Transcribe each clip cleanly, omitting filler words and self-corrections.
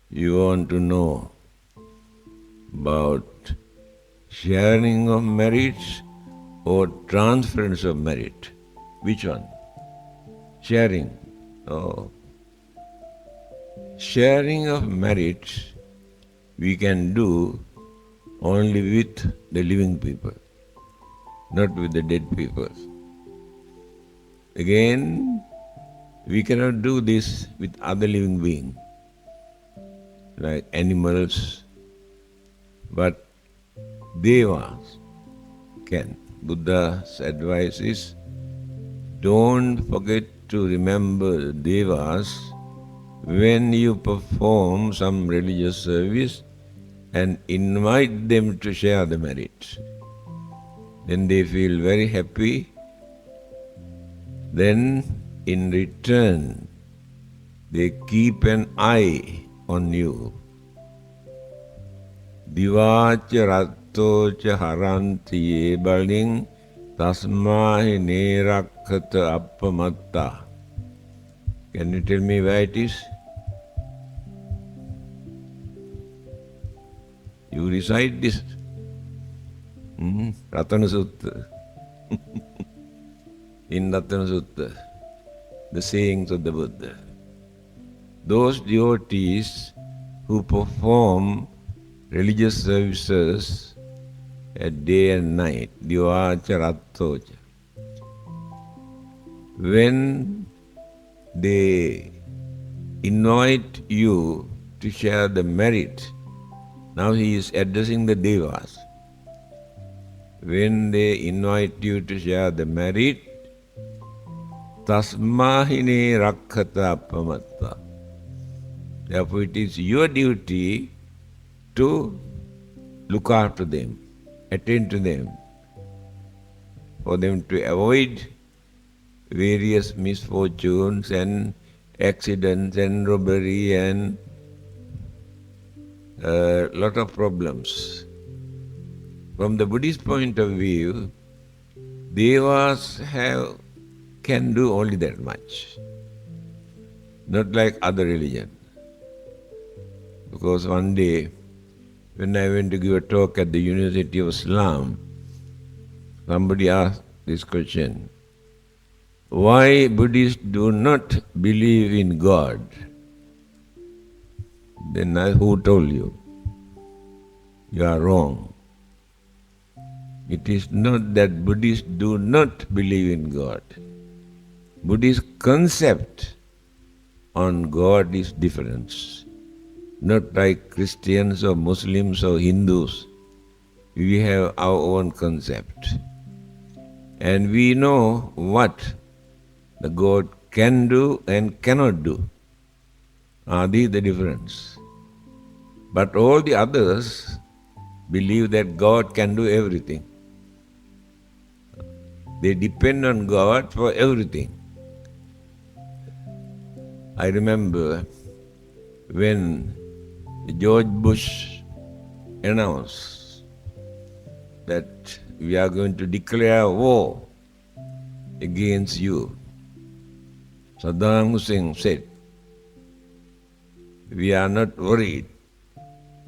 You want to know about sharing of merits or transference of merit? Which one? Sharing. Oh. Sharing of merits we can do only with the living people, not with the dead people. Again, we cannot do this with other living beings, like animals, but Devas can. Buddha's advice is, don't forget to remember Devas when you perform some religious service and invite them to share the merits. Then they feel very happy. Then in return, they keep an eye on you. Divacha rattocha haranti ye baling tasmahi nerakkata appamatta. Can you tell me where it is? You recite this. Ratana Sutta. In Ratana Sutta, the sayings of the Buddha. Those devotees who perform religious services at day and night, divacha rattocha, when they invite you to share the merit, now he is addressing the Devas. When they invite you to share the merit, tasmahine rakkata appamatta. Therefore it is your duty to look after them, attend to them, for them to avoid various misfortunes and accidents and robbery and a lot of problems. From the Buddhist point of view, Devas can do only that much, not like other religions. Because one day, when I went to give a talk at the University of Islam, somebody asked this question: why Buddhists do not believe in God? Then who told you? You are wrong. It is not that Buddhists do not believe in God. Buddhist concept on God is different. Not like Christians or Muslims or Hindus. We have our own concept. And we know what the God can do and cannot do. This is the difference. But all the others believe that God can do everything. They depend on God for everything. I remember when George Bush announced that we are going to declare war against you, Saddam Hussein said, we are not worried.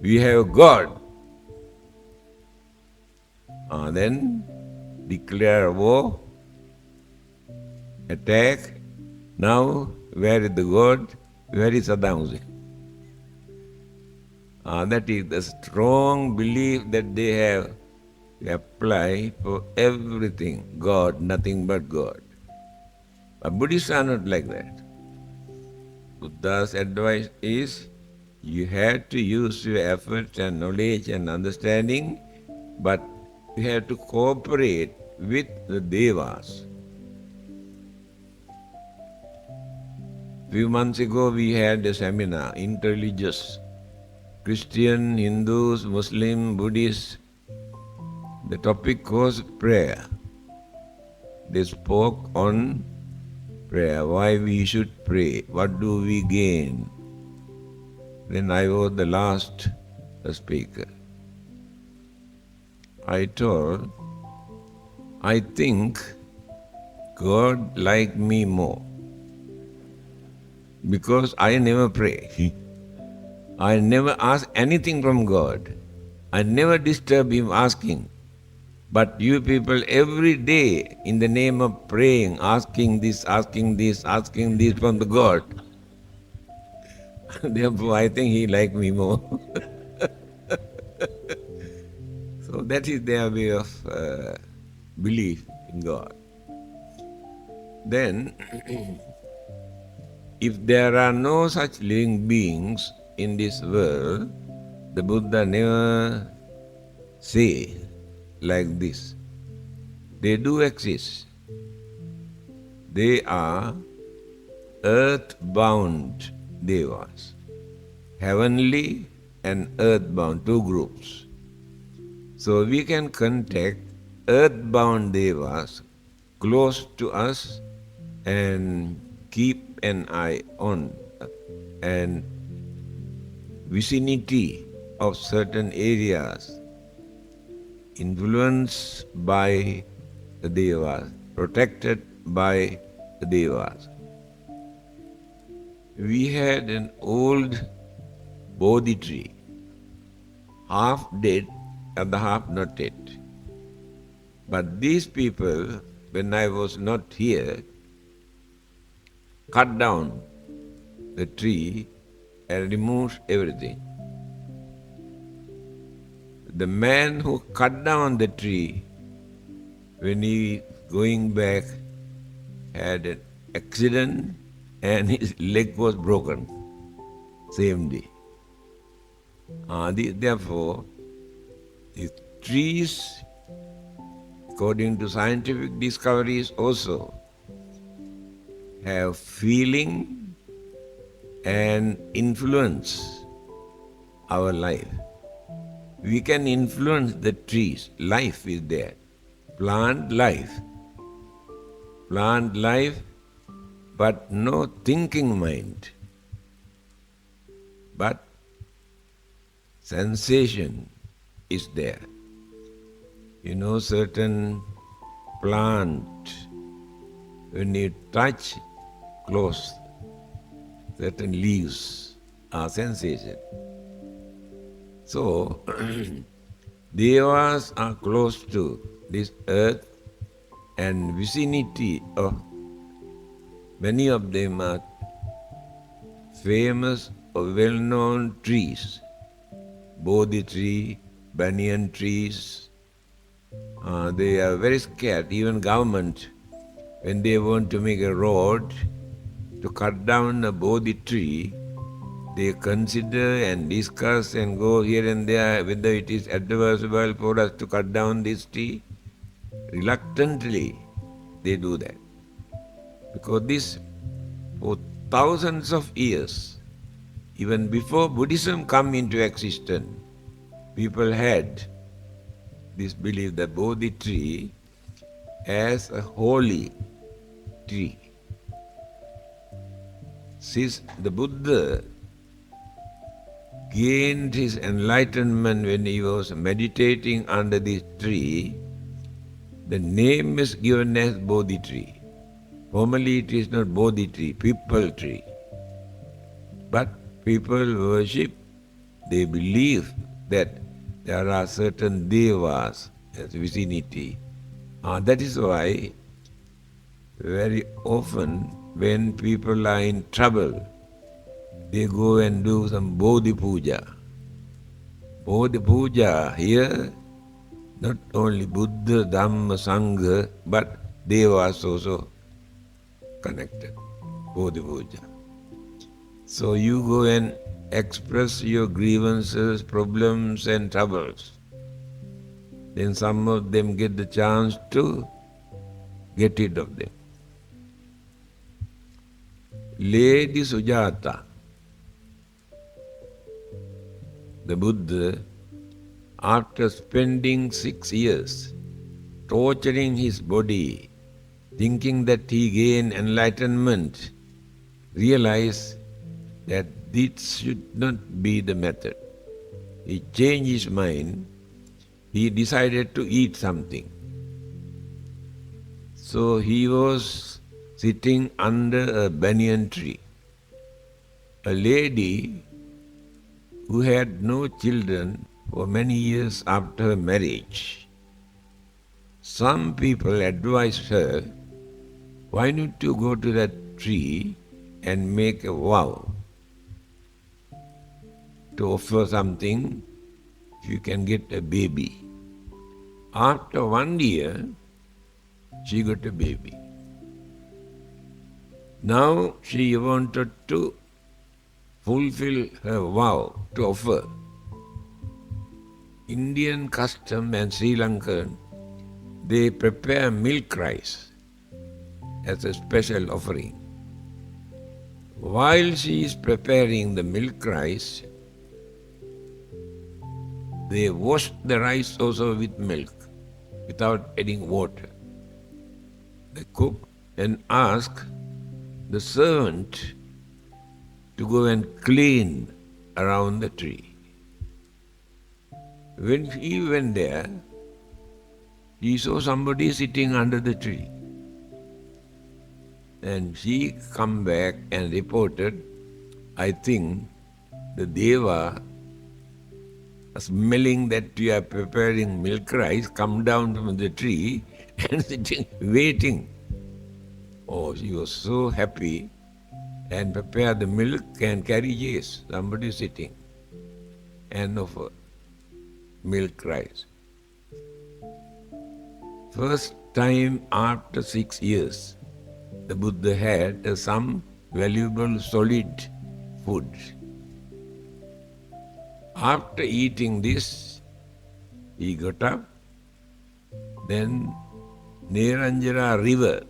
We have God. Then declare war, attack. Now, where is the God? Where is Saddam Hussein? That is the strong belief that they have to apply for everything. God, nothing but God. But Buddhists are not like that. Buddha's advice is, you have to use your effort and knowledge and understanding, but you have to cooperate with the Devas. Few months ago we had a seminar, interreligious, Christian, Hindus, Muslim, Buddhists. The topic was prayer. They spoke on prayer, why we should pray, what do we gain. Then I was the last speaker. I told, I think God liked me more because I never pray. I never ask anything from God. I never disturb him asking. But you people every day in the name of praying, asking this from the God. Therefore, I think he liked me more. So that is their way of belief in God. Then, if there are no such living beings in this world, the Buddha never say like this. They do exist. They are earthbound Devas, heavenly and earthbound, two groups. So we can contact earthbound Devas close to us and keep an eye on and vicinity of certain areas influenced by the Devas, protected by the Devas. We had an old Bodhi tree, half dead and the half not dead. But these people, when I was not here, cut down the tree and removed everything. The man who cut down the tree, when he going back, had an accident and his leg was broken same day. Therefore, the trees, according to scientific discoveries also, have feeling and influence our life. We can influence the trees. Life is there. Plant life, but no thinking mind. But sensation is there. You know, certain plant, when you touch close, certain leaves are sensation. So, Devas are close to this earth and vicinity of many of them are famous or well-known trees. Bodhi tree, banyan trees, they are very scared. Even government, when they want to make a road, to cut down a Bodhi tree, they consider and discuss and go here and there whether it is advisable for us to cut down this tree. Reluctantly, they do that. Because this, for thousands of years, even before Buddhism come into existence, people had this belief that Bodhi tree as a holy tree. Since the Buddha gained his enlightenment when he was meditating under this tree, the name is given as Bodhi tree. Formerly it is not Bodhi tree, people tree. But people worship, they believe that there are certain Devas as vicinity. That is why very often when people are in trouble, they go and do some Bodhi Puja. Bodhi Puja here, not only Buddha, Dhamma, Sangha, but Devas also connected. Bodhi Puja. So you go and express your grievances, problems and troubles. Then some of them get the chance to get rid of them. Lady Sujata, the Buddha, after spending 6 years torturing his body, thinking that he gained enlightenment, realized that this should not be the method. He changed his mind. He decided to eat something. So he was sitting under a banyan tree. A lady who had no children for many years after marriage. Some people advised her, why not you go to that tree and make a vow to offer something if you can get a baby. After 1 year, she got a baby. Now she wanted to fulfill her vow to offer. Indian custom and Sri Lankan, they prepare milk rice as a special offering. While she is preparing the milk rice, they wash the rice also with milk without adding water. They cook and ask the servant to go and clean around the tree. When he went there, he saw somebody sitting under the tree. And she come back and reported, I think the Deva, smelling that you are preparing milk rice, come down from the tree and sitting, waiting. Oh, she was so happy and prepared the milk and carry, yes, somebody sitting and offer milk rice. First time after 6 years, the Buddha had some valuable solid food. After eating this, he got up. Then Neranjara river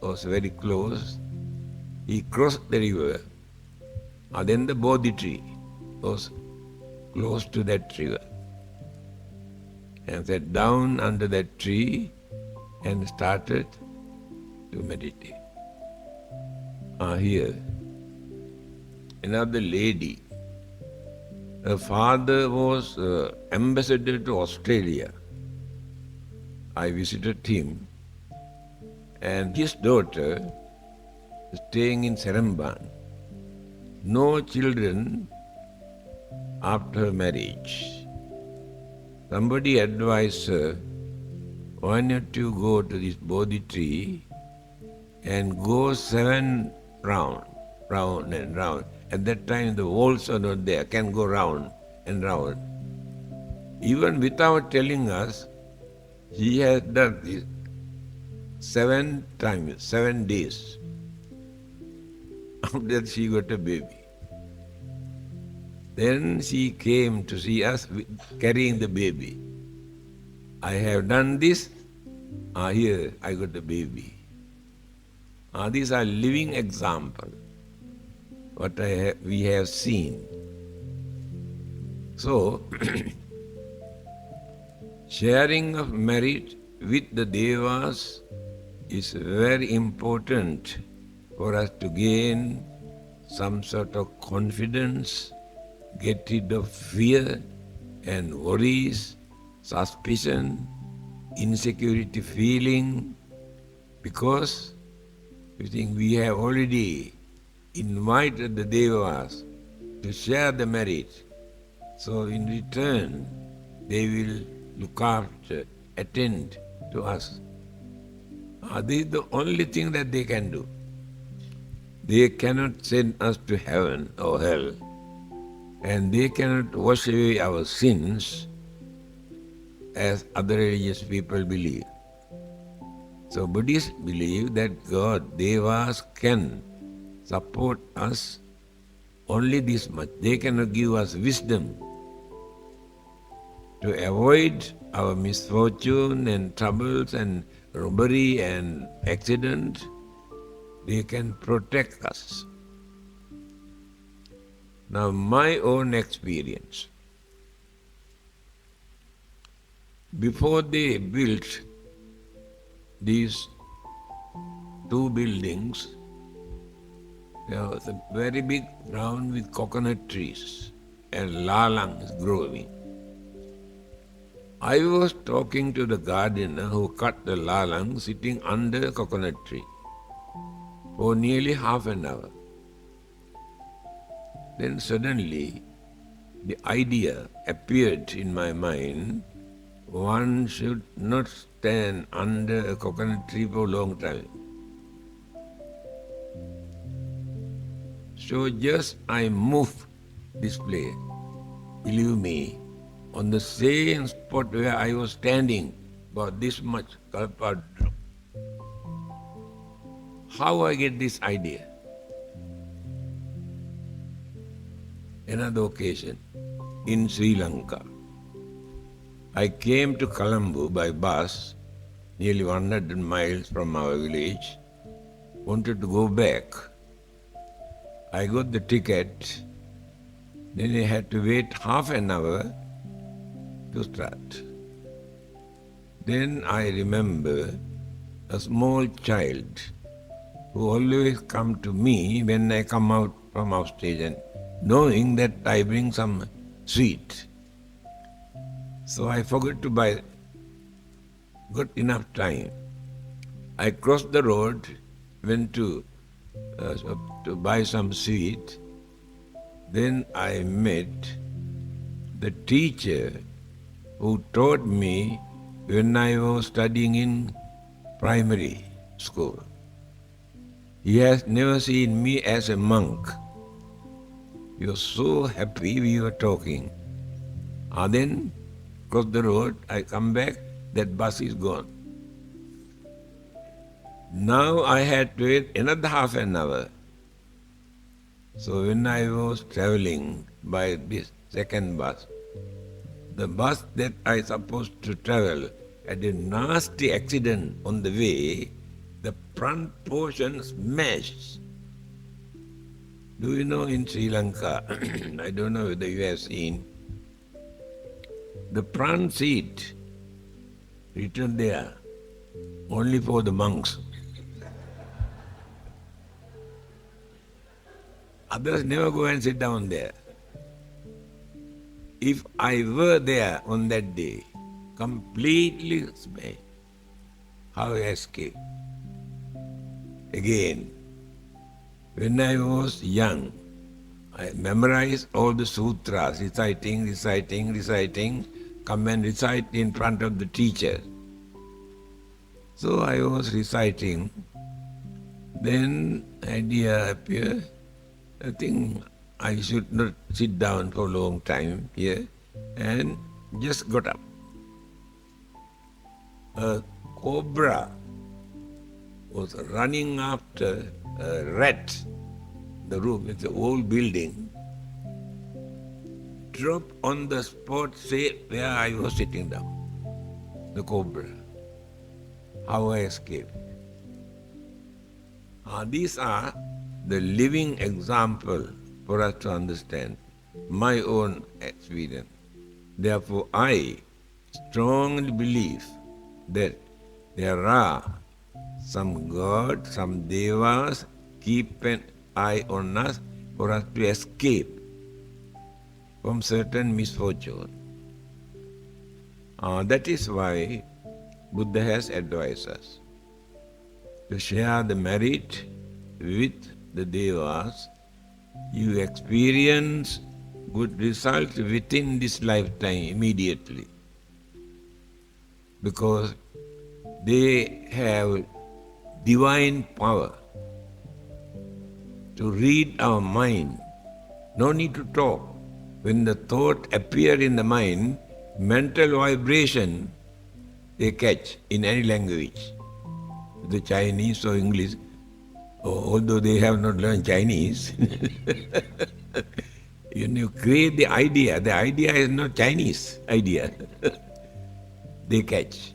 was very close. He crossed the river. And then the Bodhi tree was close to that river. And sat down under that tree and started to meditate. Here, another lady. Her father was ambassador to Australia. I visited him, and his daughter staying in Seremban. No children after her marriage. Somebody advised her, why not you go to this Bodhi tree and go 7 round and round. At that time the walls are not there, can go round and round. Even without telling us, she has done this 7 times, 7 days. After that she got a baby. Then she came to see us carrying the baby. I have done this, here I got a baby. These are living examples, what we have seen. So, sharing of merit with the Devas is very important for us to gain some sort of confidence, get rid of fear and worries, suspicion, insecurity feeling, because we think we have already invited the Devas to share the merit. So in return, they will look after, attend to us. This is the only thing that they can do. They cannot send us to heaven or hell, and they cannot wash away our sins as other religious people believe. So Buddhists believe that God, Devas, can support us only this much. They cannot give us wisdom to avoid our misfortune and troubles and robbery and accident. They can protect us. Now, my own experience. Before they built these 2 buildings, there was a very big ground with coconut trees and lalangs growing. I was talking to the gardener who cut the lalang sitting under a coconut tree for nearly half an hour. Then suddenly the idea appeared in my mind, one should not stand under a coconut tree for a long time. So just I moved this place, believe me, on the same spot where I was standing, about this much kalpa drop. How I get this idea? Another occasion, in Sri Lanka. I came to Colombo by bus, nearly 100 miles from our village, wanted to go back. I got the ticket, then I had to wait half an hour to start. Then I remember a small child who always come to me when I come out from our station, knowing that I bring some sweet. So I forgot to buy, got enough time. I crossed the road, went to buy some sweet. Then I met the teacher who taught me when I was studying in primary school. He has never seen me as a monk. He was so happy we were talking. Then, cross the road, I come back, that bus is gone. Now I had to wait another half an hour. So when I was traveling by this second bus, the bus that I supposed to travel had a nasty accident on the way. The front portion smashed. Do you know in Sri Lanka, I don't know whether you have seen, the front seat written there only for the monks. Others never go and sit down there. If I were there on that day, completely smashed, how I escaped? Again, when I was young, I memorized all the sutras, reciting, come and recite in front of the teacher. So I was reciting, then idea appeared, I think I should not sit down for a long time here, and just got up. A cobra was running after a rat. The roof, it's an old building, dropped on the spot, say where I was sitting down. The cobra. How I escaped. These are the living example for us to understand my own experience. Therefore, I strongly believe that there are some gods, some devas keep an eye on us for us to escape from certain misfortune. That is why Buddha has advised us to share the merit with the devas. You experience good results within this lifetime immediately, because they have divine power to read our mind. No need to talk. When the thought appears in the mind, mental vibration they catch in any language. The Chinese or English, although they have not learned Chinese, you create the idea is not Chinese idea. They catch.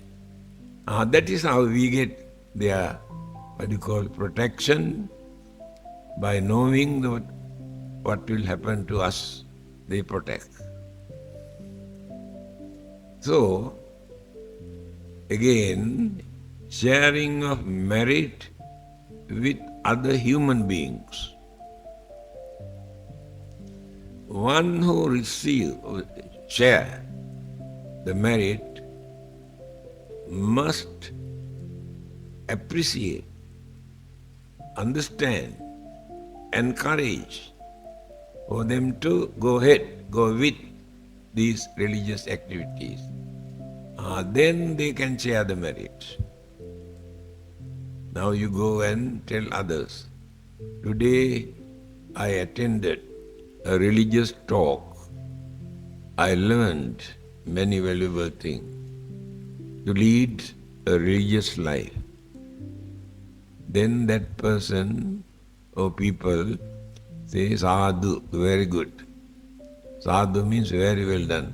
That is how we get their, protection, by knowing what will happen to us, they protect. So, again, sharing of merit with other human beings. One who share the merit must appreciate, understand, encourage for them to go ahead go with these religious activities. Then they can share the merit. Now you go and tell others. Today I attended a religious talk. I learned many valuable things to lead a religious life. Then that person or people say, sadhu, very good. Sadhu means very well done.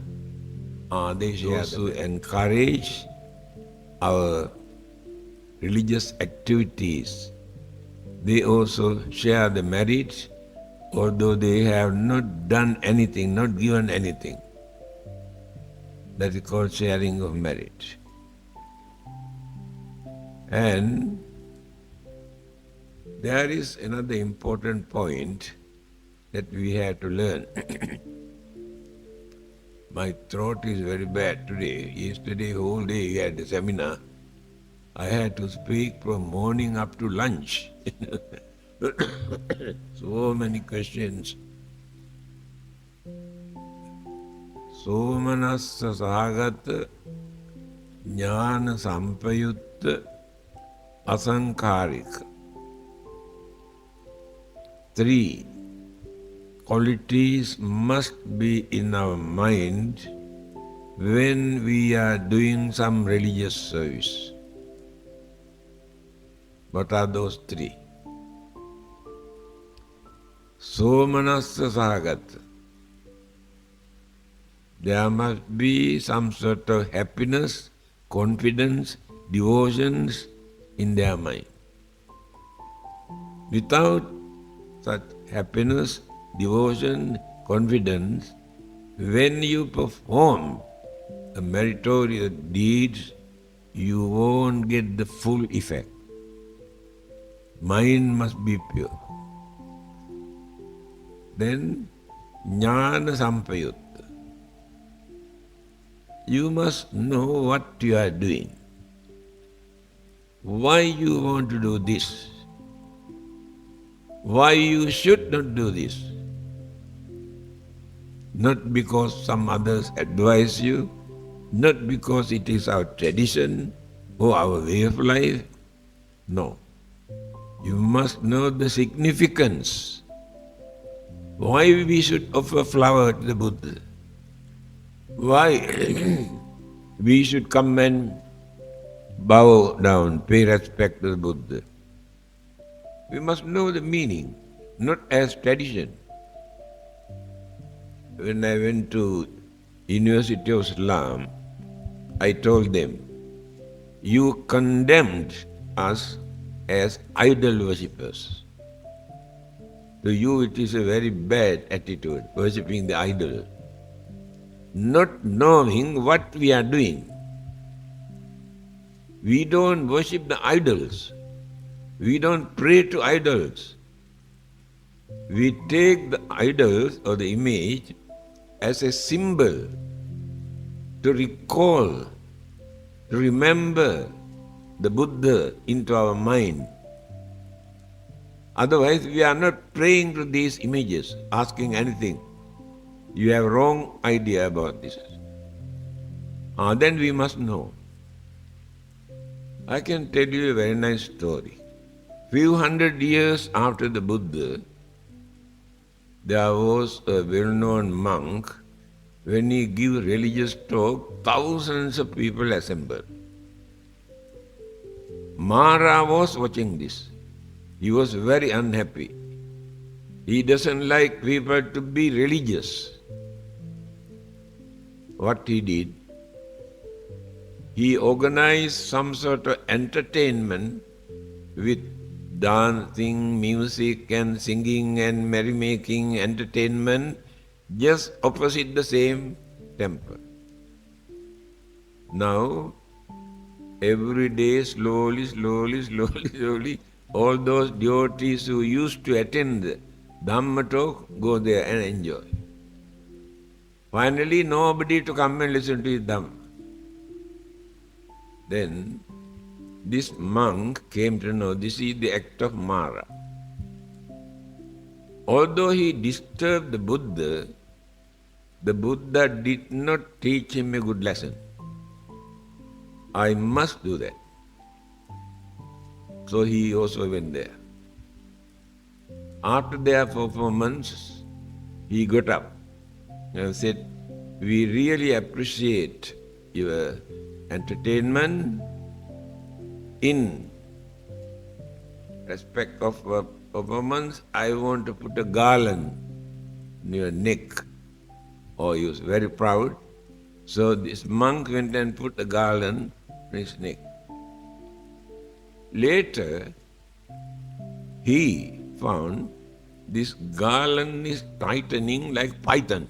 They share to encourage our religious activities. They also share the merit, although they have not done anything, not given anything. That is called sharing of merit. And there is another important point that we have to learn. My throat is very bad today. Yesterday, whole day, we had a seminar. I had to speak from morning up to lunch. So many questions. Somanassa Sagata Jnana Sampayutta Asankarika. 3 qualities must be in our mind when we are doing some religious service. What are those 3? Somanassa Sagata. There must be some sort of happiness, confidence, devotions in their mind. Without such happiness, devotion, confidence, when you perform a meritorious deed, you won't get the full effect. Mind must be pure. Then, jnana sampayutta. You must know what you are doing. Why you want to do this? Why you should not do this? Not because some others advise you, not because it is our tradition or our way of life. No. You must know the significance. Why we should offer flower to the Buddha? Why we should come and bow down, pay respect to the Buddha? We must know the meaning, not as tradition. When I went to University of Islam, I told them, you condemned us as idol worshippers. To you it is a very bad attitude, worshipping the idol. Not knowing what we are doing. We don't worship the idols. We don't pray to idols. We take the idols or the image as a symbol to recall, to remember the Buddha into our mind. Otherwise, we are not praying to these images, asking anything. You have wrong idea about this. Then we must know. I can tell you a very nice story. Few hundred years after the Buddha, there was a well-known monk. When he gave religious talk, thousands of people assembled. Mara was watching this. He was very unhappy. He doesn't like people to be religious. What he did, he organized some sort of entertainment with dancing, music and singing and merrymaking entertainment just opposite the same temple. Now, every day, slowly, all those devotees who used to attend the Dhamma talk go there and enjoy. Finally, nobody to come and listen to his Dhamma. Then, this monk came to know this is the act of Mara. Although he disturbed the Buddha, the Buddha did not teach him a good lesson. I must do that. So he also went there. After there for 4 months, he got up and said, we really appreciate your entertainment. In respect of performance, I want to put a garland in your neck. Oh, he was very proud. So this monk went and put a garland on his neck. Later, he found this garland is tightening like python.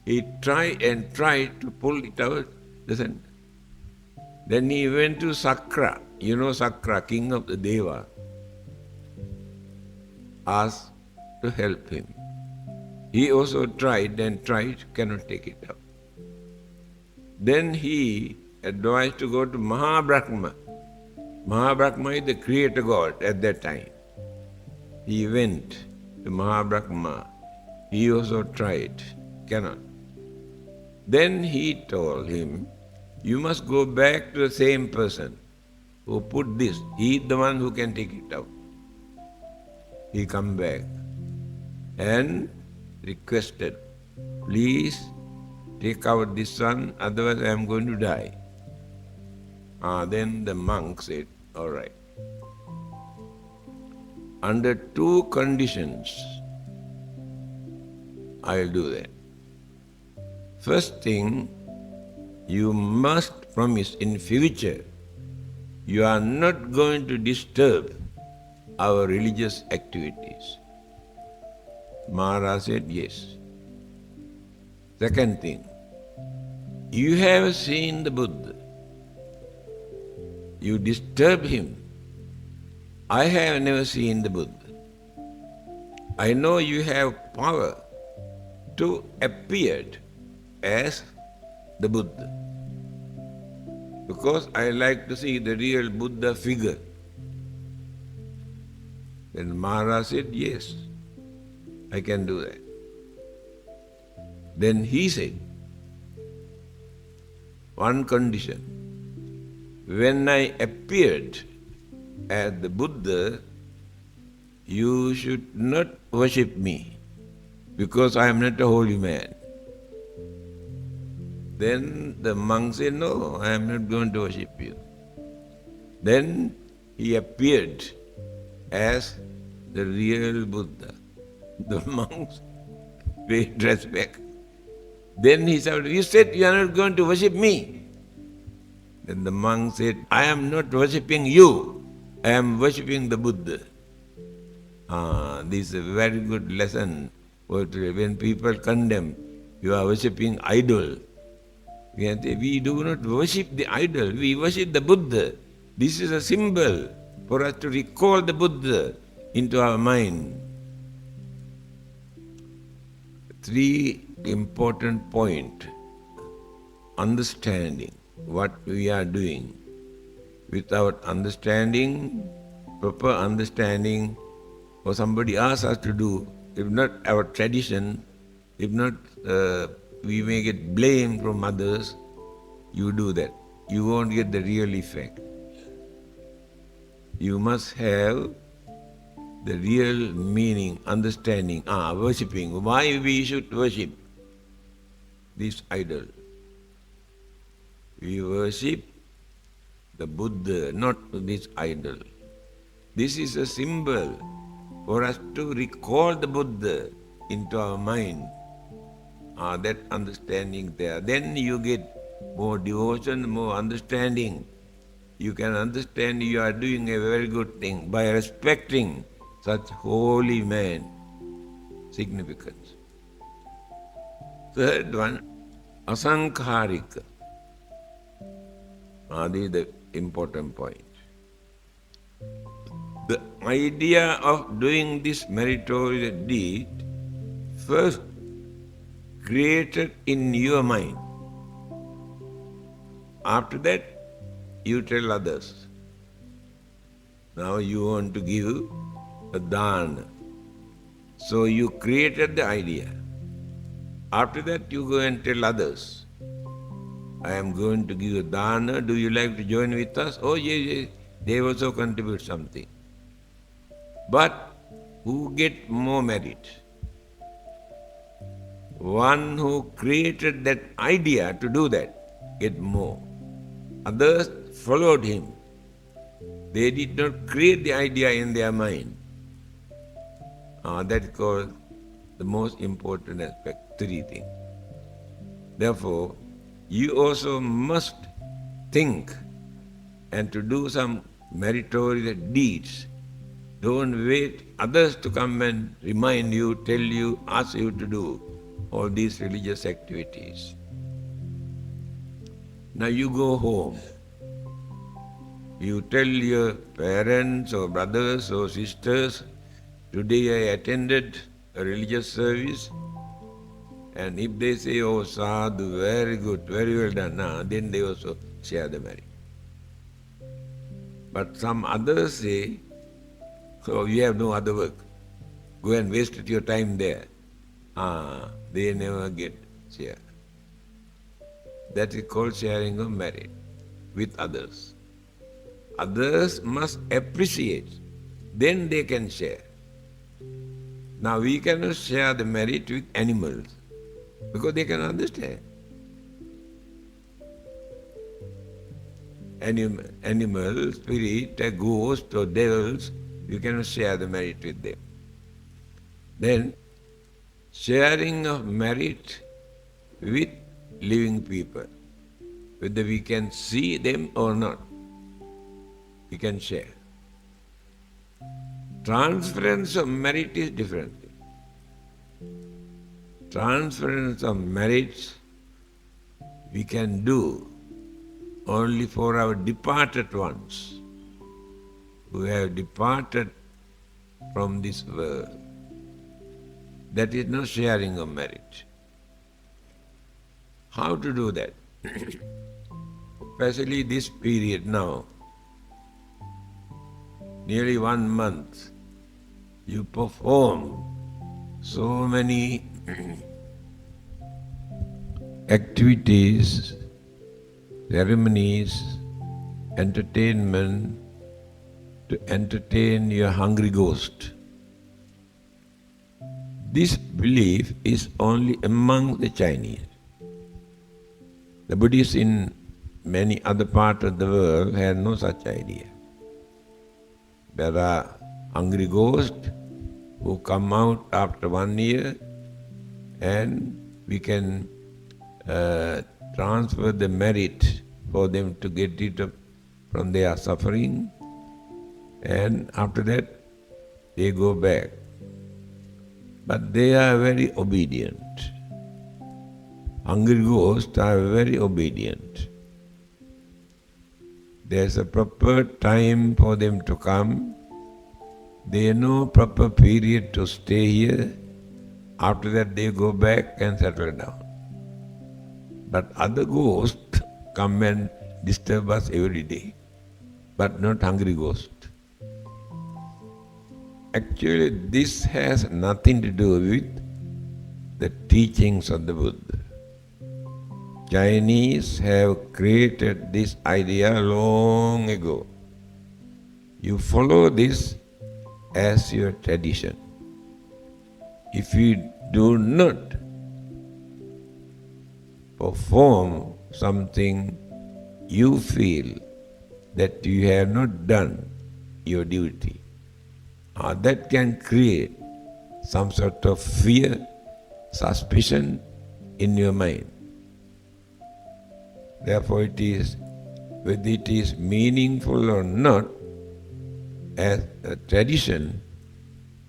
He tried and tried to pull it out, doesn't. Then he went to Sakra, Sakra, king of the Devas, asked to help him. He also tried and tried, cannot take it out. Then he advised to go to Mahabrahma. Mahabrahma is the creator god at that time. He went to Mahabrahma. He also tried, cannot. Then he told him, you must go back to the same person who put this. He is the one who can take it out. He come back and requested, please take out this one, otherwise I am going to die. Then the monk said, all right. Under 2 conditions, I will do that. First thing, you must promise in future, you are not going to disturb our religious activities. Maharaj said, yes. Second thing, you have seen the Buddha. You disturb him. I have never seen the Buddha. I know you have power to appear as the Buddha, because I like to see the real Buddha figure. Then Maharaj said, yes, I can do that. Then he said, one condition, when I appeared as the Buddha, you should not worship me, because I am not a holy man. Then the monk said, no, I am not going to worship you. Then he appeared as the real Buddha. The monks paid respect. Then he said, you said you are not going to worship me. Then the monk said, I am not worshipping you, I am worshipping the Buddha. This is a very good lesson. When people condemn, you are worshipping idol. We do not worship the idol, we worship the Buddha. This is a symbol for us to recall the Buddha into our mind. 3 important points. Understanding what we are doing. Without understanding, proper understanding, or somebody asks us to do, if not our tradition, if not we may get blame from others, you do that. You won't get the real effect. You must have the real meaning, understanding, worshipping. Why we should worship this idol? We worship the Buddha, not this idol. This is a symbol for us to recall the Buddha into our mind. That understanding there. Then you get more devotion, more understanding. You can understand you are doing a very good thing by respecting such holy man. Significance. Third one, asankharika. This is the important point. The idea of doing this meritorious deed first created in your mind. After that, you tell others. Now you want to give a dana. So you created the idea. After that, you go and tell others, I am going to give you dana, do you like to join with us? Oh, yes. They also contribute something. But who get more merit? One who created that idea to do that, get more. Others followed him. They did not create the idea in their mind. That is called the most important aspect, three things. Therefore, you also must think and to do some meritorious deeds. Don't wait others to come and remind you, tell you, ask you to do all these religious activities. Now you go home. You tell your parents or brothers or sisters, today I attended a religious service, and if they say, oh sadhu, very good, very well done, then they also share the merit. But some others say, so you have no other work. Go and waste your time there. They never get share. That is called sharing of merit with others. Others must appreciate, then they can share. Now we cannot share the merit with animals because they can understand. Animal, spirit, a ghost or devils, you cannot share the merit with them. Then sharing of merit with living people, whether we can see them or not, we can share. Transference of merit is different. Transference of merits we can do only for our departed ones who have departed from this world. That is no sharing of merit. How to do that? Especially this period now, nearly 1 month, you perform so many activities, ceremonies, entertainment to entertain your hungry ghost. This belief is only among the Chinese. The Buddhists in many other parts of the world have no such idea. There are hungry ghosts who come out after 1 year, and we can transfer the merit for them to get rid of from their suffering, and after that they go back. But they are very obedient. Hungry ghosts are very obedient. There's a proper time for them to come. They know proper period to stay here. After that they go back and settle down. But other ghosts come and disturb us every day, but not hungry ghosts. Actually, this has nothing to do with the teachings of the Buddha. Chinese have created this idea long ago. You follow this as your tradition. If you do not perform something, you feel that you have not done your duty. That can create some sort of fear, suspicion in your mind. Therefore it is, whether it is meaningful or not, as a tradition,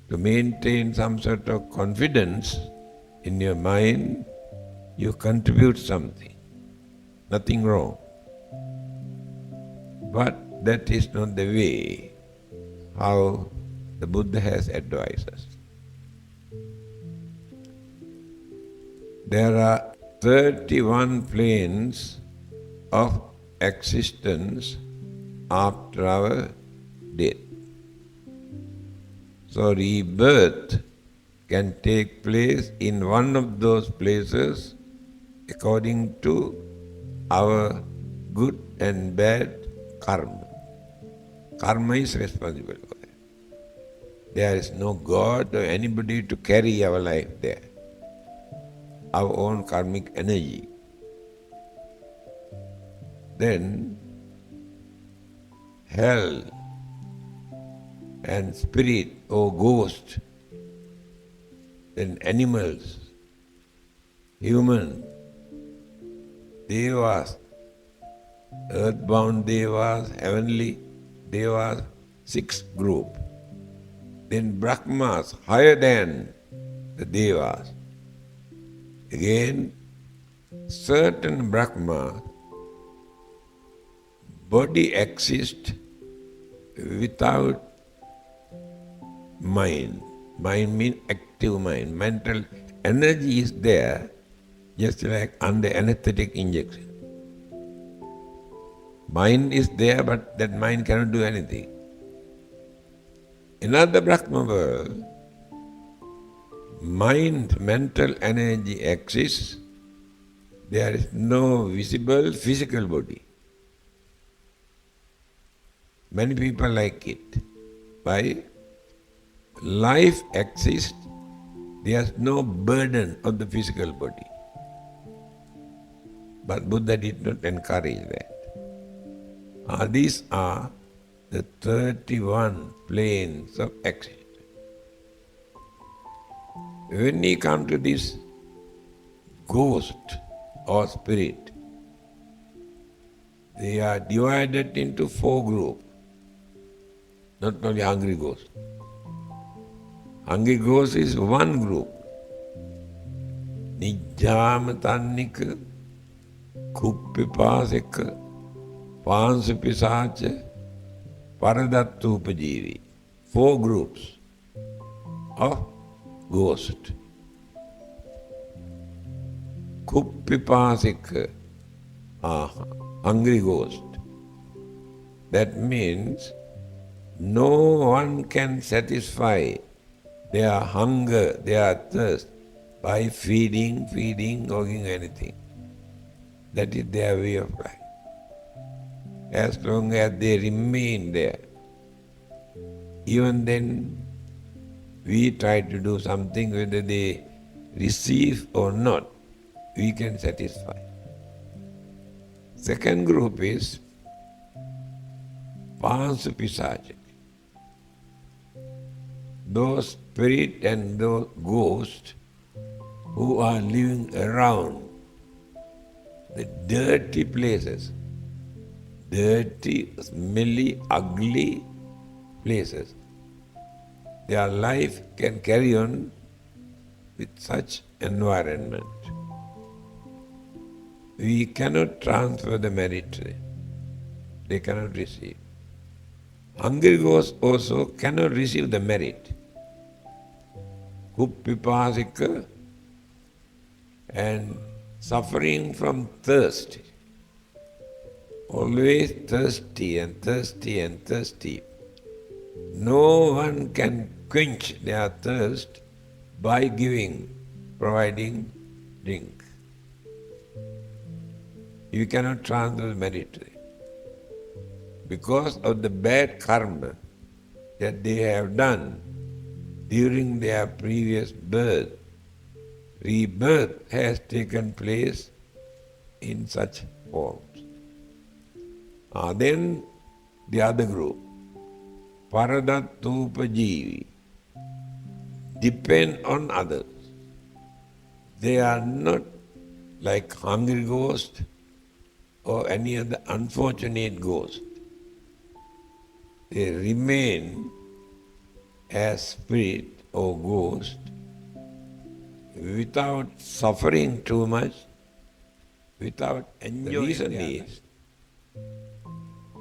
to maintain some sort of confidence in your mind, you contribute something. Nothing wrong. But that is not the way how the Buddha has advised us. There are 31 planes of existence after our death. So rebirth can take place in one of those places according to our good and bad karma. Karma is responsible for that. There is no God or anybody to carry our life there. Our own karmic energy. Then hell and spirit or ghost, then animals, human, Devas, earthbound Devas, heavenly Devas, 6th group. Then Brahmas, higher than the Devas. Again, certain Brahmas, body exists without mind. Mind means active mind. Mental energy is there, just like under anesthetic injection. Mind is there, but that mind cannot do anything. In other Brahma world, mind, mental energy exists. There is no visible physical body. Many people like it. Why? Life exists. There's no burden of the physical body. But Buddha did not encourage that. These are the 31 planes of existence. When we come to this ghost or spirit, they are divided into 4 groups. Not only hungry ghost. Hungry ghost is one group. Nijjama tannika, kuppipasika, pansupisacha, paradattupajivi. 4 groups of ghost. Kuppipasika, hungry ghost. That means no one can satisfy their hunger, their thirst by feeding, or giving anything. That is their way of life. As long as they remain there, even then we try to do something, whether they receive or not, we can satisfy. Second group is Pansupisaja. Those spirit and those ghosts who are living around the dirty places, dirty, smelly, ugly places. Their life can carry on with such environment. We cannot transfer the merit to them. They cannot receive. Hungry ghosts also cannot receive the merit. Kuppipasika and suffering from thirst. Always thirsty and thirsty and thirsty. No one can quench their thirst by providing drink. You cannot transfer merit to them. Because of the bad karma that they have done during their previous birth, rebirth has taken place in such forms. Then the other group, Paradattupajivi, depend on others. They are not like hungry ghost or any other unfortunate ghost. They remain as spirit or ghost without suffering too much, without enjoying. The reason is,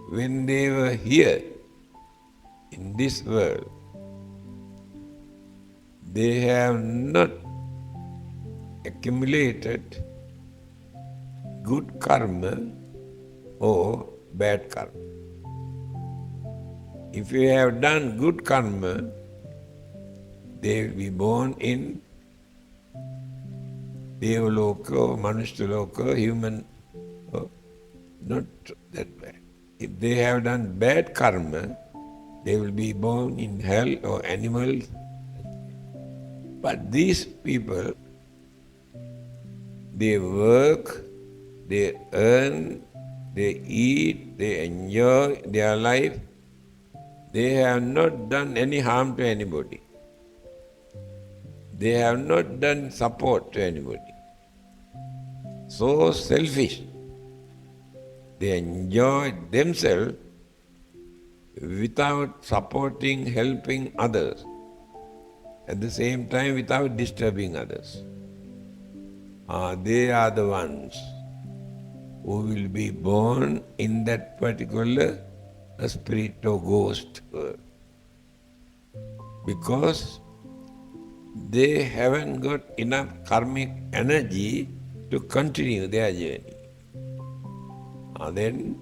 when they were here in this world, they have not accumulated good karma or bad karma. If you have done good karma, they will be born in Devaloka, Manushaloka, human, not that bad. If they have done bad karma, they will be born in hell or animals. But these people, they work, they earn, they eat, they enjoy their life. They have not done any harm to anybody. They have not done support to anybody. So selfish. They enjoy themselves without supporting, helping others. At the same time, without disturbing others. They are the ones who will be born in that particular spirit or ghost world. Because they haven't got enough karmic energy to continue their journey. Then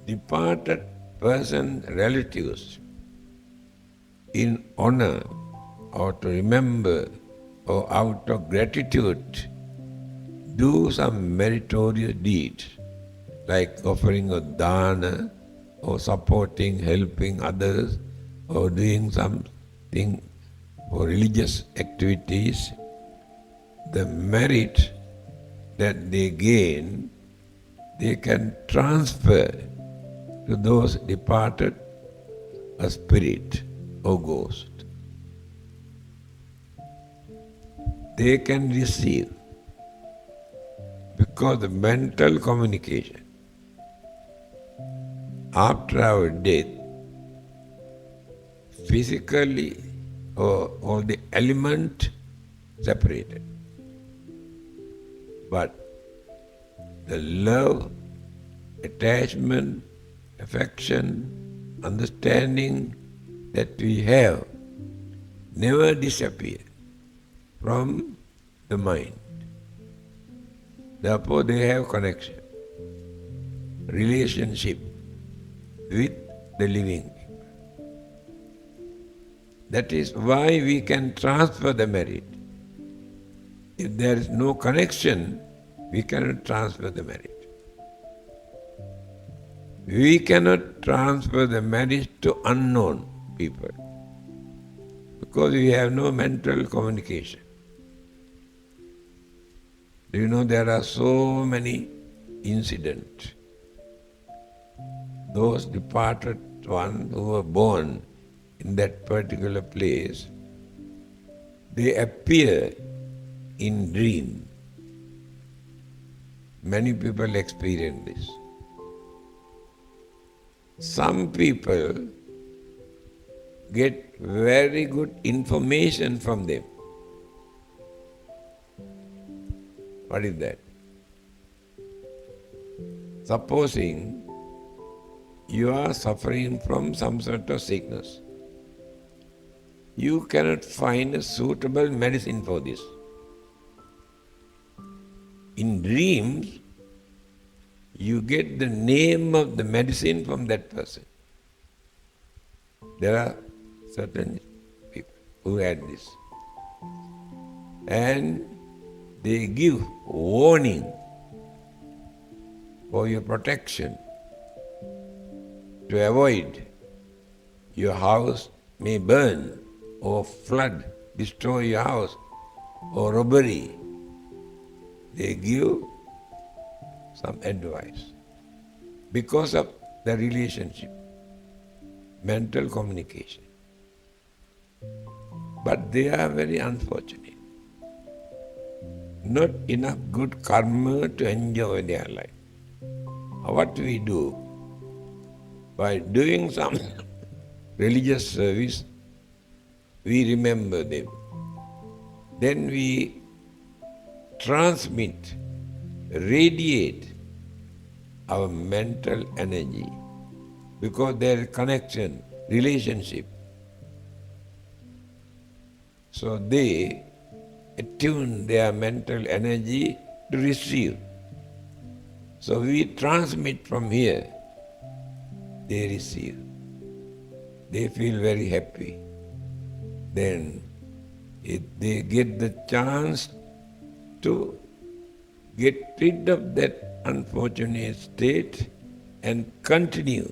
departed person, relatives, in honor or to remember or out of gratitude, do some meritorious deeds like offering a dana or supporting, helping others or doing something for religious activities. The merit that they gain, they can transfer to those departed, a spirit or ghost. They can receive because the mental communication after our death, physically or all the element separated. But the love, attachment, affection, understanding that we have never disappear from the mind. Therefore, they have connection, relationship with the living people. That is why we can transfer the merit. If there is no connection, we cannot transfer the merit. We cannot transfer the merit to unknown people because we have no mental communication. Do you know there are so many incidents? Those departed ones who were born in that particular place, they appear in dream. Many people experience this. Some people get very good information from them. What is that? Supposing you are suffering from some sort of sickness, you cannot find a suitable medicine for this. In dreams, you get the name of the medicine from that person. There are certain people who had this. And they give warning for your protection to avoid your house may burn or flood, destroy your house, or robbery. They give some advice because of the relationship, mental communication. But they are very unfortunate. Not enough good karma to enjoy their life. What we do? By doing some religious service, we remember them. Then we transmit, radiate our mental energy because there is connection, relationship. So they attune their mental energy to receive. So we transmit from here, they receive. They feel very happy. then if they get the chance to get rid of that unfortunate state and continue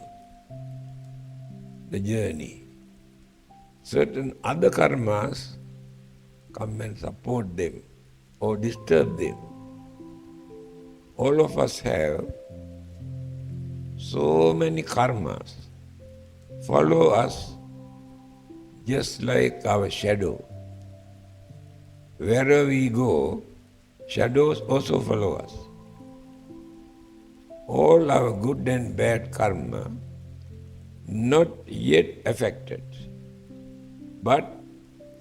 the journey, certain other karmas come and support them or disturb them. All of us have so many karmas follow us just like our shadow. Wherever we go, shadows also follow us. All our good and bad karma not yet affected, but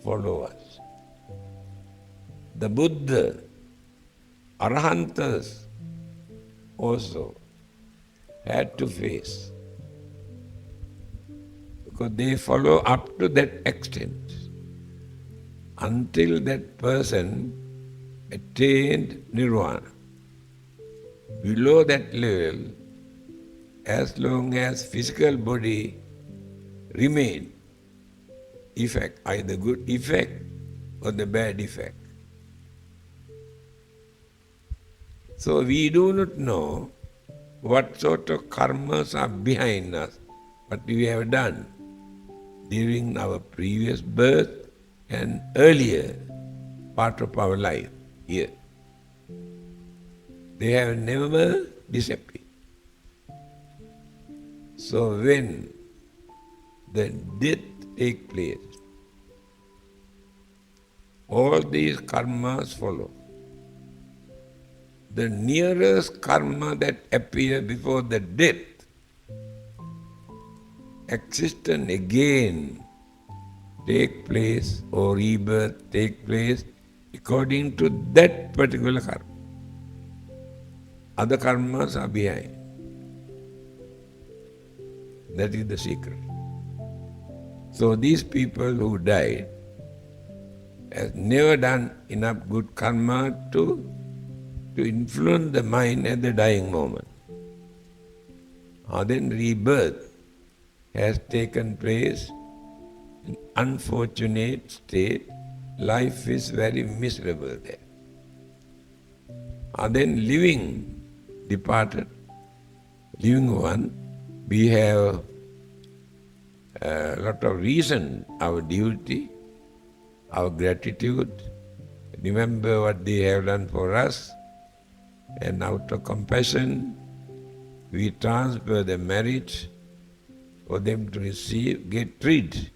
follow us. The Buddha, Arahantas also had to face, because they follow up to that extent until that person attained nirvana. Below that level, as long as physical body remain, effect, either good effect or the bad effect. So we do not know what sort of karmas are behind us, what we have done during our previous birth and earlier part of our life here. They have never disappeared. So when the death takes place, all these karmas follow. The nearest karma that appears before the death, existence again take place or rebirth take place according to that particular karma. Other karmas are behind. That is the secret. So these people who died have never done enough good karma to influence the mind at the dying moment. Then rebirth has taken place in unfortunate state. Life is very miserable there. Then living departed, living one, we have a lot of reason, our duty, our gratitude, remember what they have done for us, and out of compassion, we transfer the merit for them to receive, get rid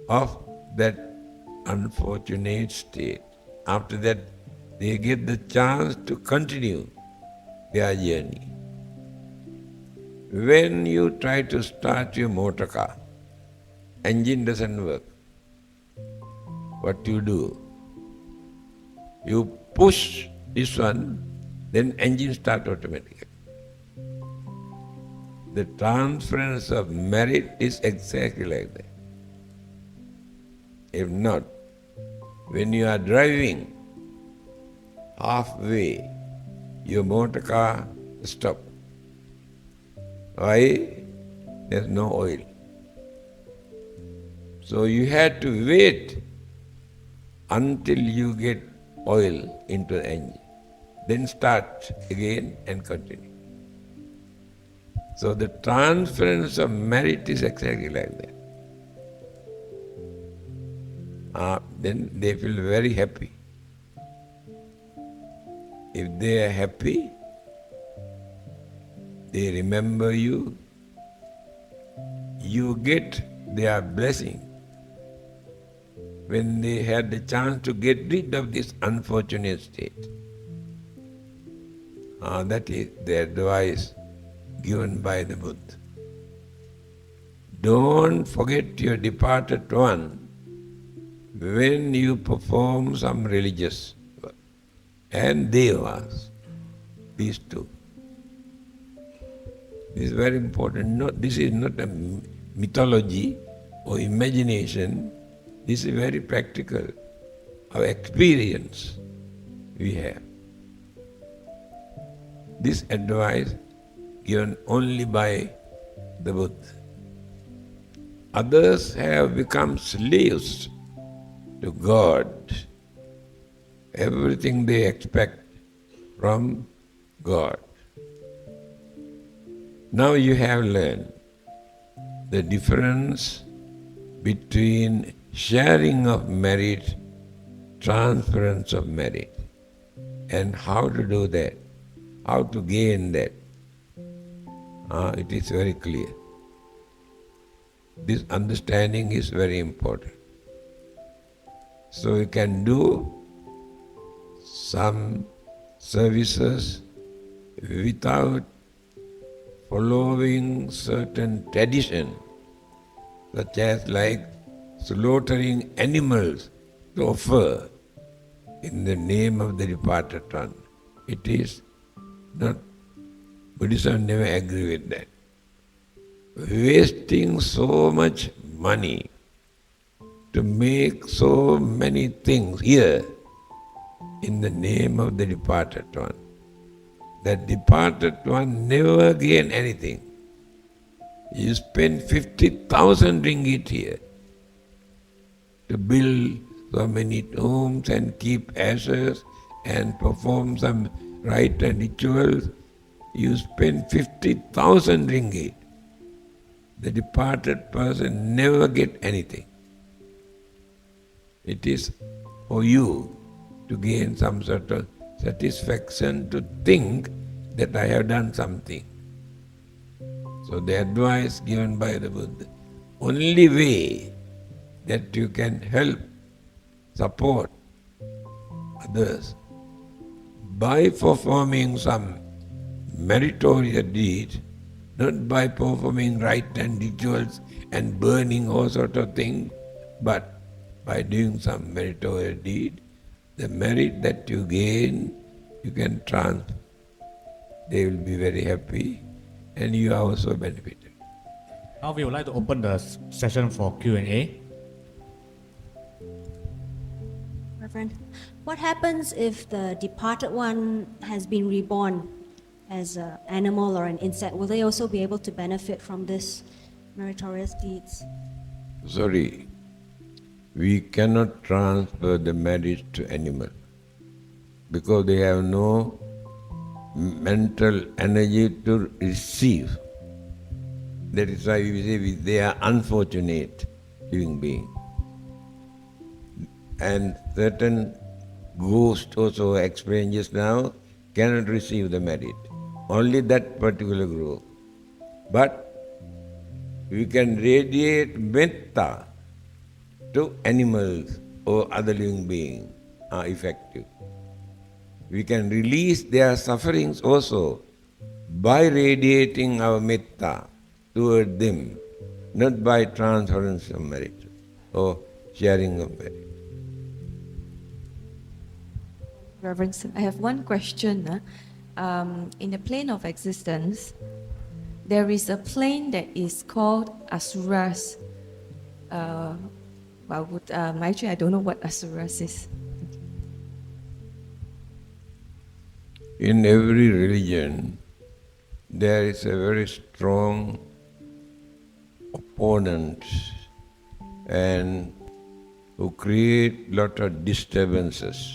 of that unfortunate state. After that, they get the chance to continue their journey. When you try to start your motor car, engine doesn't work. What do? You push this one, then engine starts automatically. The transference of merit is exactly like that. If not, when you are driving, halfway, your motor car stops. Why? There's no oil. So you had to wait until you get oil into the engine. Then start again and continue. So the transference of merit is exactly like that. Then they feel very happy. If they are happy, they remember you, you get their blessing. When they had the chance to get rid of this unfortunate state. That is the advice given by the Buddha. Don't forget your departed one when you perform some religious work. And Devas, these two. This is very important. This is not a mythology or imagination. This is very practical. Our experience we have. This advice given only by the Buddha. Others have become slaves to God everything they expect from God. Now you have learned the difference between sharing of merit, transference of merit, and how to do that, how to gain that. It is very clear. This understanding is very important. So you can do some services without following certain tradition, such as like slaughtering animals to offer in the name of the departed one. It is not, Buddhism never agree with that. Wasting so much money to make so many things here in the name of the departed one. That departed one never gain anything. You spend 50,000 ringgit here to build so many tombs and keep ashes and perform some rite and rituals. You spend 50,000 ringgit. The departed person never get anything. It is for you to gain some sort of satisfaction to think that I have done something. So the advice given by the Buddha, only way that you can help, support others by performing some meritorious deed, not by performing rite and rituals and burning all sort of things, but by doing some meritorious deed, the merit that you gain, you can transfer. They will be very happy and you are also benefited. Now we would like to open the session for Q&A. Reverend, what happens if the departed one has been reborn as an animal or an insect? Will they also be able to benefit from this meritorious deeds? Sorry, we cannot transfer the merit to animal because they have no mental energy to receive. That is why we say they are unfortunate living beings. And certain ghosts also explained just now cannot receive the merit. Only that particular group. But we can radiate metta to animals or other living beings are effective. We can release their sufferings also by radiating our metta toward them, not by transference of merit or sharing of merit. Reverend, I have one question. In the plane of existence, there is a plane that is called asuras. Actually, I don't know what asuras is. In every religion, there is a very strong opponent and who create lot of disturbances.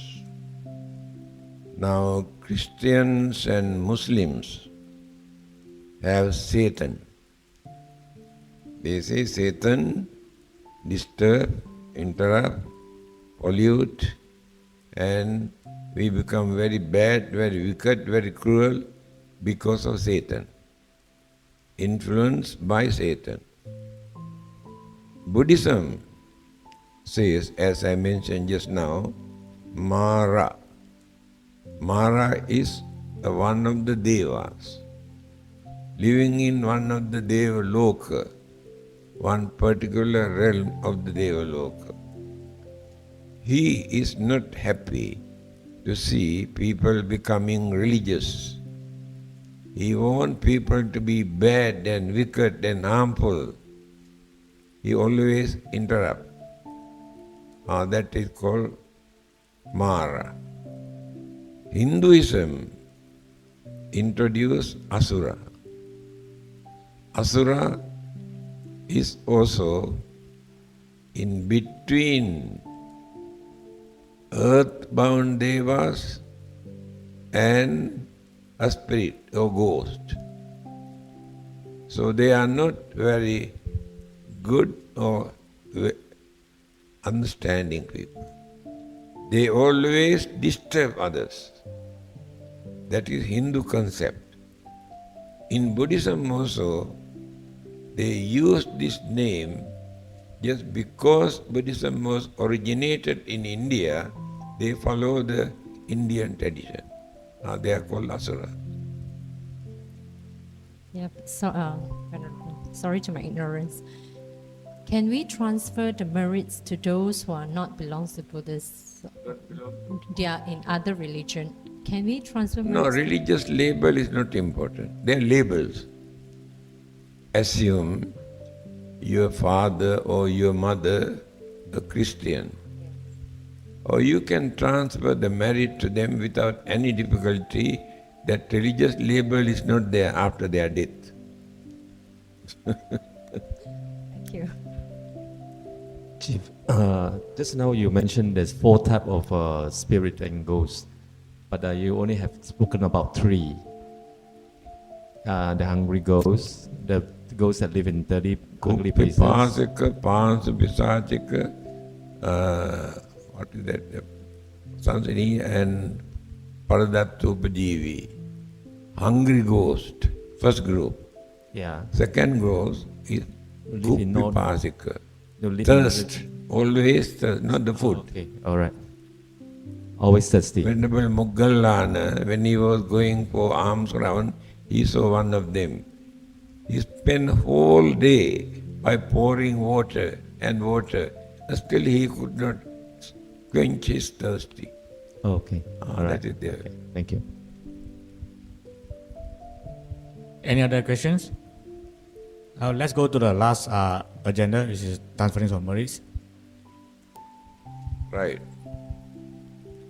Now, Christians and Muslims have Satan. They say Satan disturb, interrupt, pollute, and we become very bad, very wicked, very cruel because of Satan, influenced by Satan. Buddhism says, as I mentioned just now, Mara. Mara is one of the Devas, living in one of the Devaloka, one particular realm of the Devaloka. He is not happy to see people becoming religious. He wants people to be bad and wicked and harmful. He always interrupts. That is called Mara. Hinduism introduced Asura. Asura is also in between earthbound devas and a spirit or ghost. So they are not very good or understanding people. They always disturb others. That is Hindu concept. In Buddhism also, they use this name just because Buddhism was originated in India, they follow the Indian tradition. They are called Asura. Yeah, sorry to my ignorance. Can we transfer the merits to those who are not belongs to Buddhists? They are in other religion. Can we transfer merits? No, religious label is not important. They are labels. Assume your father or your mother a Christian. Or you can transfer the merit to them without any difficulty. That religious label is not there after their death. Thank you. Chief, just now you mentioned there's 4 types of spirit and ghosts, but you only have spoken about 3. The hungry ghosts, the ghosts that live in 30 hungry places. Upipasika, Pansapisachika, what is that? Sansini and Paradattupajivi. Hungry ghost, first group. Yeah. Second group is Live in North- Upipasika. You live in Thirst, always thirst, not the food. Okay, all right. Always thirsty. Venerable Moggallana, when he was going for alms round, he saw one of them. He spent whole day by pouring water and water. Still he could not quench his thirsty. Okay, all right. That is there. Okay, thank you. Any other questions? Now let's go to the last agenda, which is transference of merits. Right.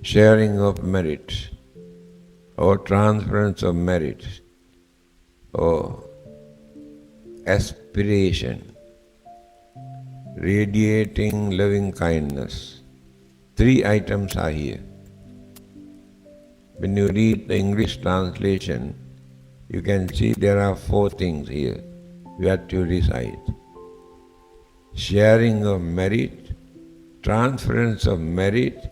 Sharing of merit or transference of merit or aspiration, radiating loving kindness. 3 items are here. When you read the English translation, you can see there are 4 things here you have to recite. Sharing of merit, transference of merit,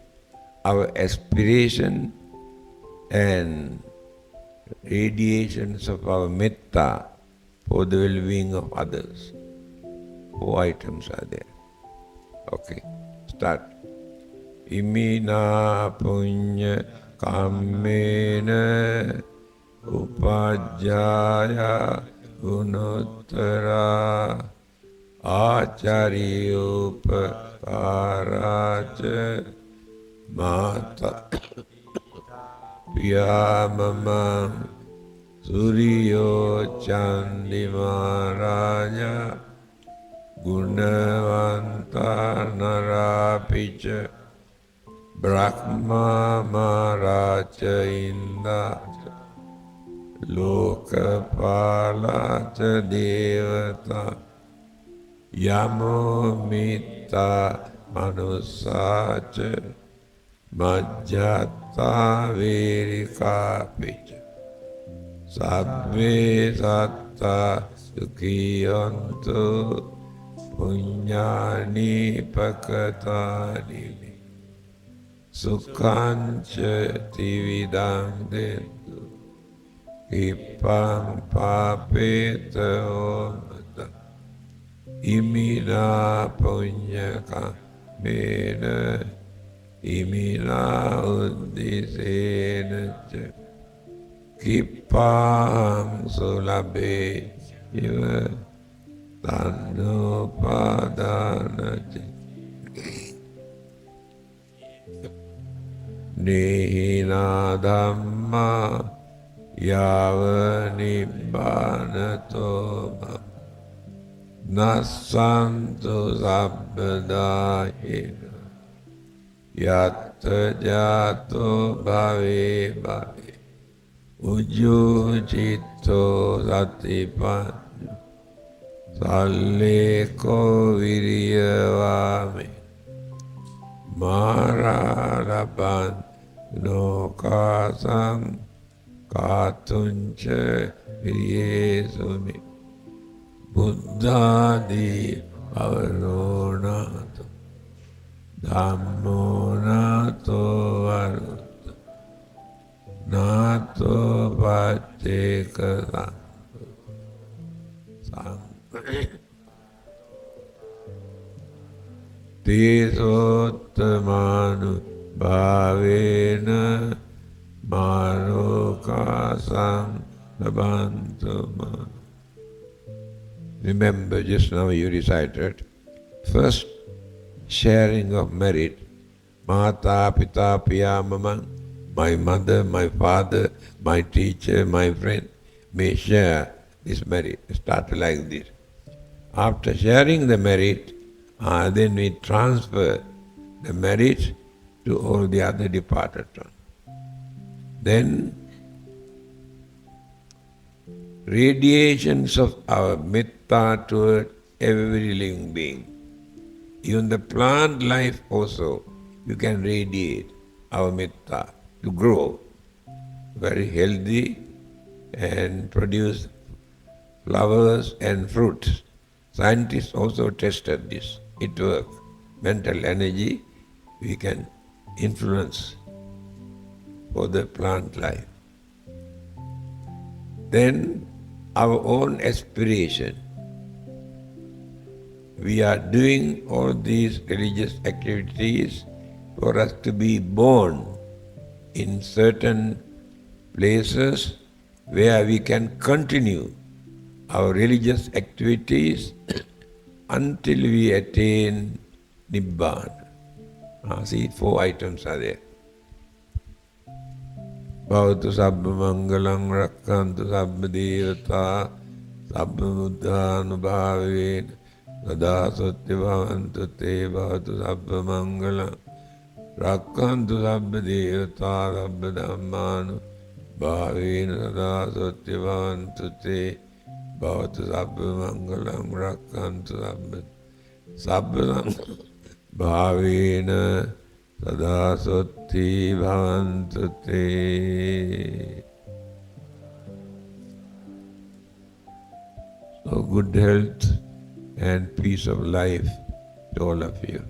our aspiration and radiations of our metta for the well-being of others. 4 items are there. Okay, start. Imina punya kammena upajjaya gunottara achariyopakaraca mata piyamamam suriyo candimaraja gunavanta narapica brahma maraca indaca lokapalaca devata yamo mita manusaca majjata verikapica sabbe satta sukhiyantu punyani pakatani sukhanca tividam dentu ipam papeta omata imina punyaka mena imina uddisena ca kipam sulabe iva tannopadana ca nihina dhamma yava nibbanato nassantu sabbadahina yatta jato bhave bhave ujjujitto satipanyo salleko viriyavame Mararaban Nokasam Katuncha Viryesumi Buddhadi Avaronato Dhammonato Varutta Nato Pachekasa Tisottamanu Bhavena Marokasam Labantama. Remember, just now you recited, first sharing of merit. Mata, Pita, Piya, Mama, my mother, my father, my teacher, my friend, may share this merit. Start like this. After sharing the merit, then we transfer the merit to all the other departed ones. Then radiations of our metta toward every living being. Even the plant life also, you can radiate our metta to grow very healthy and produce flowers and fruits. Scientists also tested this. It works. Mental energy we can influence for the plant life. Then our own aspiration. We are doing all these religious activities for us to be born in certain places where we can continue our religious activities until we attain Nibbana. See, 4 items are there. Bhavatu sabba mangalam rakkantu sabba devata sabba buddhanubhavena sada satya bhavantu te bhavatu sabba mangalam rakkantu sabba devata sabba dhammanu bhavena sada satya bhavantu te bhavatu sabba mangalam rakkantu sabba bhavena sada sati bhavantu te. So good health and peace of life to all of you.